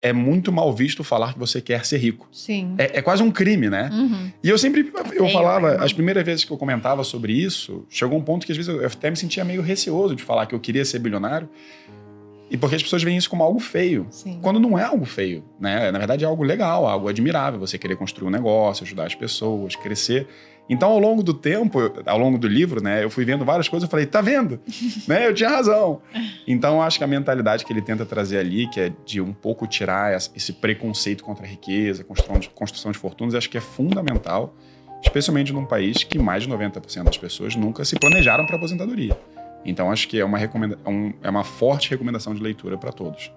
é muito mal visto falar que você quer ser rico. Sim. É quase um crime, né? Uhum. E eu sempre, eu falava, irmão. as primeiras vezes que eu comentava sobre isso, chegou um ponto que às vezes eu até me sentia meio receoso de falar que eu queria ser bilionário. E porque as pessoas veem isso como algo feio. Sim. Quando não é algo feio, né? Na verdade é algo legal, algo admirável. Você querer construir um negócio, ajudar as pessoas, crescer. Então, ao longo do tempo, ao longo do livro, né? Eu fui vendo várias coisas e falei, tá vendo? Né? Eu tinha razão. Então, acho que a mentalidade que ele tenta trazer ali, que é de um pouco tirar esse preconceito contra a riqueza, construção de fortunas, acho que é fundamental. Especialmente num país que mais de 90% das pessoas nunca se planejaram para aposentadoria. Então, acho que é uma forte recomendação de leitura para todos.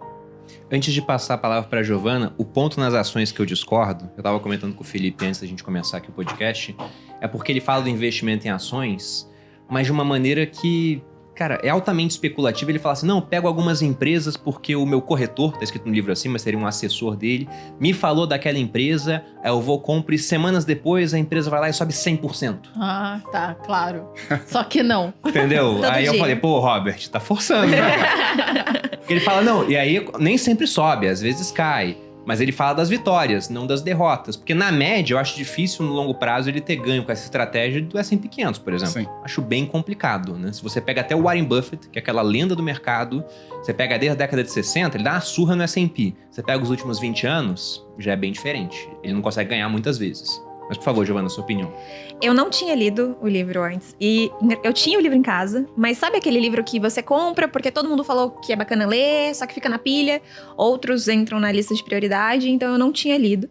Antes de passar a palavra para a Giovana, o ponto nas ações que eu discordo, eu estava comentando com o Felipe antes da gente começar aqui o podcast, é porque ele fala do investimento em ações, mas de uma maneira que, cara, é altamente especulativa. Ele fala assim, não, eu pego algumas empresas porque o meu corretor, tá escrito no livro assim, mas seria um assessor dele, me falou daquela empresa, aí eu vou, compro e semanas depois a empresa vai lá e sobe 100%. Ah, tá, claro. Só que não. Entendeu? Todo Aí eu dia. falei, pô, Robert, tá forçando, né? Porque ele fala, não, e aí nem sempre sobe, às vezes cai. Mas ele fala das vitórias, não das derrotas. Porque na média, eu acho difícil no longo prazo ele ter ganho com essa estratégia do S&P 500, por exemplo. Sim. Acho bem complicado, né? Se você pega até o Warren Buffett, que é aquela lenda do mercado, você pega desde a década de 60, ele dá uma surra no S&P. Você pega os últimos 20 anos, já é bem diferente. Ele não consegue ganhar muitas vezes. Mas, por favor, Giovana, sua opinião. Eu não tinha lido o livro antes. E eu tinha o livro em casa, mas sabe aquele livro que você compra porque todo mundo falou que é bacana ler, só que fica na pilha? Outros entram na lista de prioridade, então eu não tinha lido.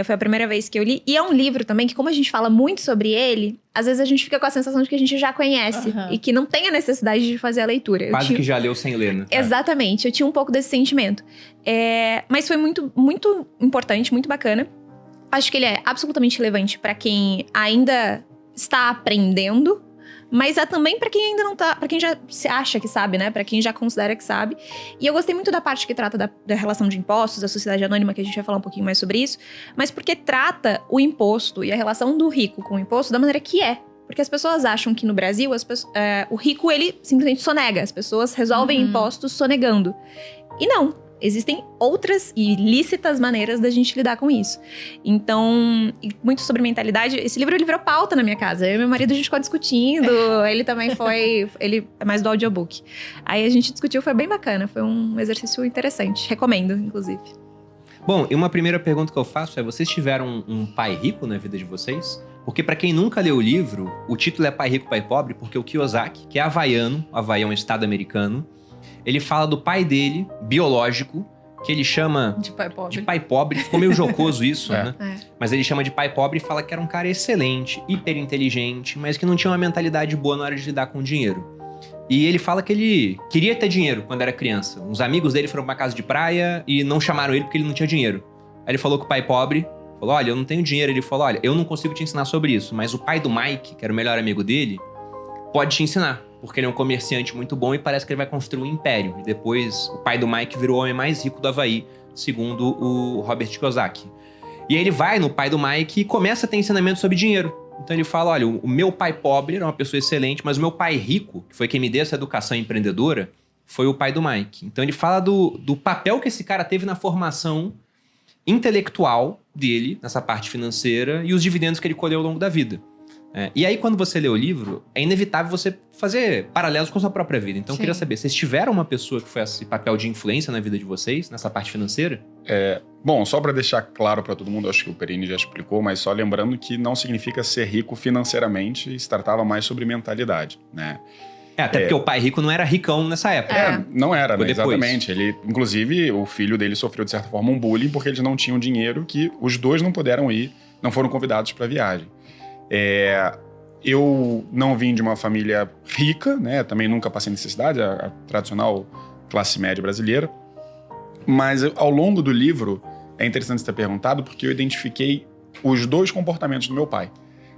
Foi a primeira vez que eu li. E é um livro também que, como a gente fala muito sobre ele, às vezes a gente fica com a sensação de que a gente já conhece. Uhum. E que não tem a necessidade de fazer a leitura. Quase que já leu sem ler, né? Exatamente, eu tinha um pouco desse sentimento. Mas foi muito, muito importante, muito bacana. Acho que ele é absolutamente relevante para quem ainda está aprendendo, mas é também para quem ainda não tá, para quem já se acha que sabe, né? Para quem já considera que sabe. E eu gostei muito da parte que trata da relação de impostos, da sociedade anônima, que a gente vai falar um pouquinho mais sobre isso, mas porque trata o imposto e a relação do rico com o imposto da maneira que é. Porque as pessoas acham que no Brasil, o rico, ele simplesmente sonega. As pessoas resolvem impostos sonegando. E não. Existem outras e lícitas maneiras da gente lidar com isso. Então, muito sobre mentalidade. Esse livro, ele virou pauta na minha casa. Eu e meu marido, a gente ficou discutindo. Ele também foi... Ele é mais do audiobook. Aí a gente discutiu, foi bem bacana. Foi um exercício interessante. Recomendo, inclusive. Bom, e uma primeira pergunta que eu faço é, vocês tiveram um pai rico na vida de vocês? Porque pra quem nunca leu o livro, o título é Pai Rico, Pai Pobre, porque o Kiyosaki, que é havaiano, Havaí é um estado americano, ele fala do pai dele, biológico, que ele chama De pai pobre. de pai pobre. Ficou meio jocoso isso, É. né? Mas ele chama de pai pobre e fala que era um cara excelente, hiper inteligente, mas que não tinha uma mentalidade boa na hora de lidar com dinheiro. E ele fala que ele queria ter dinheiro quando era criança. Uns amigos dele foram pra uma casa de praia e não chamaram ele porque ele não tinha dinheiro. Aí ele falou com o pai pobre, falou, olha, eu não tenho dinheiro. Ele falou, olha, eu não consigo te ensinar sobre isso, mas o pai do Mike, que era o melhor amigo dele, pode te ensinar. Porque ele é um comerciante muito bom e parece que ele vai construir um império. E depois, o pai do Mike virou o homem mais rico do Havaí, segundo o Robert Kiyosaki. E aí ele vai no pai do Mike e começa a ter ensinamento sobre dinheiro. Então ele fala, olha, o meu pai pobre era uma pessoa excelente, mas o meu pai rico, que foi quem me deu essa educação empreendedora, foi o pai do Mike. Então ele fala do papel que esse cara teve na formação intelectual dele, nessa parte financeira, e os dividendos que ele colheu ao longo da vida. E aí, quando você lê o livro, é inevitável você fazer paralelos com a sua própria vida. Então, eu queria saber, vocês tiveram uma pessoa que foi esse papel de influência na vida de vocês, nessa parte financeira? Bom, só para deixar claro para todo mundo, acho que o Perini já explicou, mas só lembrando que não significa ser rico financeiramente, se tratava mais sobre mentalidade, né? Até porque o pai rico não era ricão nessa época. Não era, né? Depois. Exatamente. Ele, inclusive, o filho dele sofreu, de certa forma, um bullying porque eles não tinham dinheiro, que os dois não puderam ir, não foram convidados para a viagem. Eu não vim de uma família rica, né? Também nunca passei necessidade, a tradicional classe média brasileira. Mas ao longo do livro, é interessante você ter perguntado, porque eu identifiquei os dois comportamentos do meu pai.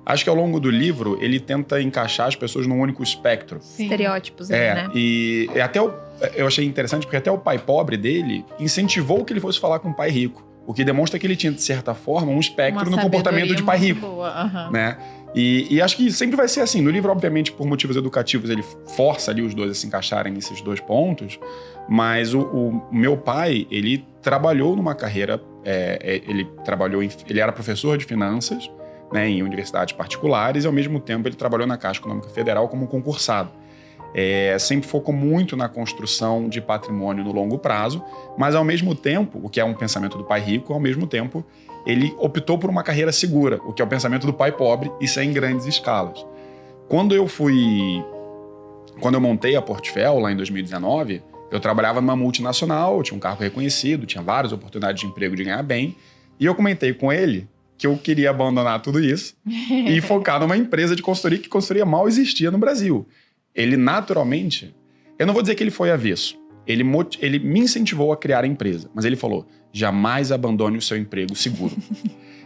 Acho que ao longo do livro, ele tenta encaixar as pessoas num único espectro. Sim. Estereótipos, né? E até eu achei interessante, porque até o pai pobre dele incentivou que ele fosse falar com o pai rico. O que demonstra que ele tinha, de certa forma, um espectro no comportamento de pai rico. Boa. Uhum. Né? E acho que sempre vai ser assim. No livro, obviamente, por motivos educativos, ele força ali os dois a se encaixarem nesses dois pontos. Mas o meu pai, ele trabalhou numa carreira... ele era professor de finanças, né, em universidades particulares. E, ao mesmo tempo, ele trabalhou na Caixa Econômica Federal como concursado. Sempre focou muito na construção de patrimônio no longo prazo. Mas, ao mesmo tempo, o que é um pensamento do pai rico, ao mesmo tempo... ele optou por uma carreira segura, o que é o pensamento do pai pobre, isso é em grandes escalas. Quando eu montei a Portfel, lá em 2019, eu trabalhava numa multinacional, tinha um cargo reconhecido, tinha várias oportunidades de emprego, de ganhar bem, e eu comentei com ele que eu queria abandonar tudo isso e focar numa empresa de consultoria, que consultoria mal existia no Brasil. Ele, naturalmente, eu não vou dizer que ele foi avesso, ele me incentivou a criar a empresa, mas ele falou: jamais abandone o seu emprego seguro.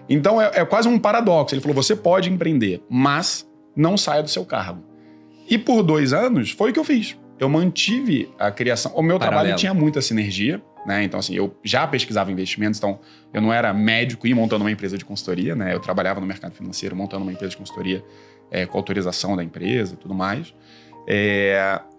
Então, é quase um paradoxo. Ele falou, você pode empreender, mas não saia do seu cargo. E por 2 anos, foi o que eu fiz. Eu mantive a criação. O meu trabalho tinha muita sinergia, né? Então, assim, eu já pesquisava investimentos, então eu não era médico e montando uma empresa de consultoria, né? Eu trabalhava no mercado financeiro, montando uma empresa de consultoria com autorização da empresa e tudo mais.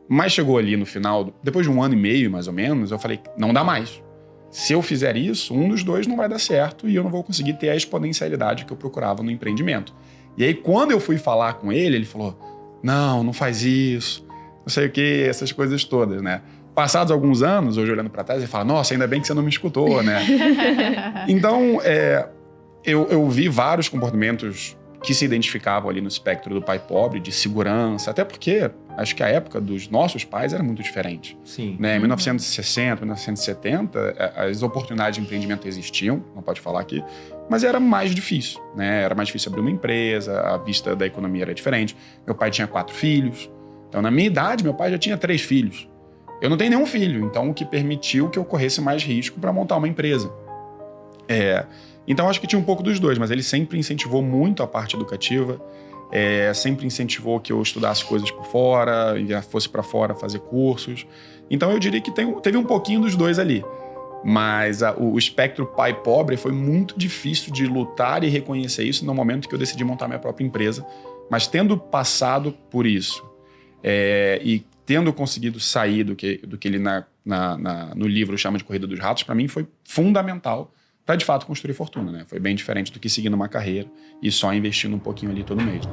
Mas chegou ali no final, depois de 1 ano e meio, mais ou menos, eu falei, não dá mais. Se eu fizer isso, um dos dois não vai dar certo e eu não vou conseguir ter a exponencialidade que eu procurava no empreendimento. E aí, quando eu fui falar com ele, ele falou, não faz isso, não sei o que, essas coisas todas, né? Passados alguns anos, hoje olhando para trás, ele fala, nossa, ainda bem que você não me escutou, né? Então, eu vi vários comportamentos que se identificavam ali no espectro do pai pobre, de segurança, até porque acho que a época dos nossos pais era muito diferente. Sim. Né? Em 1960, 1970, as oportunidades de empreendimento existiam, não pode falar aqui, mas era mais difícil, né? Era mais difícil abrir uma empresa, a vista da economia era diferente. Meu pai tinha 4 filhos, então na minha idade, meu pai já tinha 3 filhos. Eu não tenho nenhum filho, então o que permitiu que eu corresse mais risco para montar uma empresa. Então, acho que tinha um pouco dos dois, mas ele sempre incentivou muito a parte educativa, sempre incentivou que eu estudasse coisas por fora, fosse para fora fazer cursos. Então, eu diria que teve um pouquinho dos dois ali. Mas o espectro pai pobre foi muito difícil de lutar e reconhecer isso no momento que eu decidi montar minha própria empresa. Mas tendo passado por isso e tendo conseguido sair do que ele no livro chama de Corrida dos Ratos, para mim foi fundamental para, de fato, construir fortuna, né? Foi bem diferente do que seguir numa carreira e só investindo um pouquinho ali todo mês, né?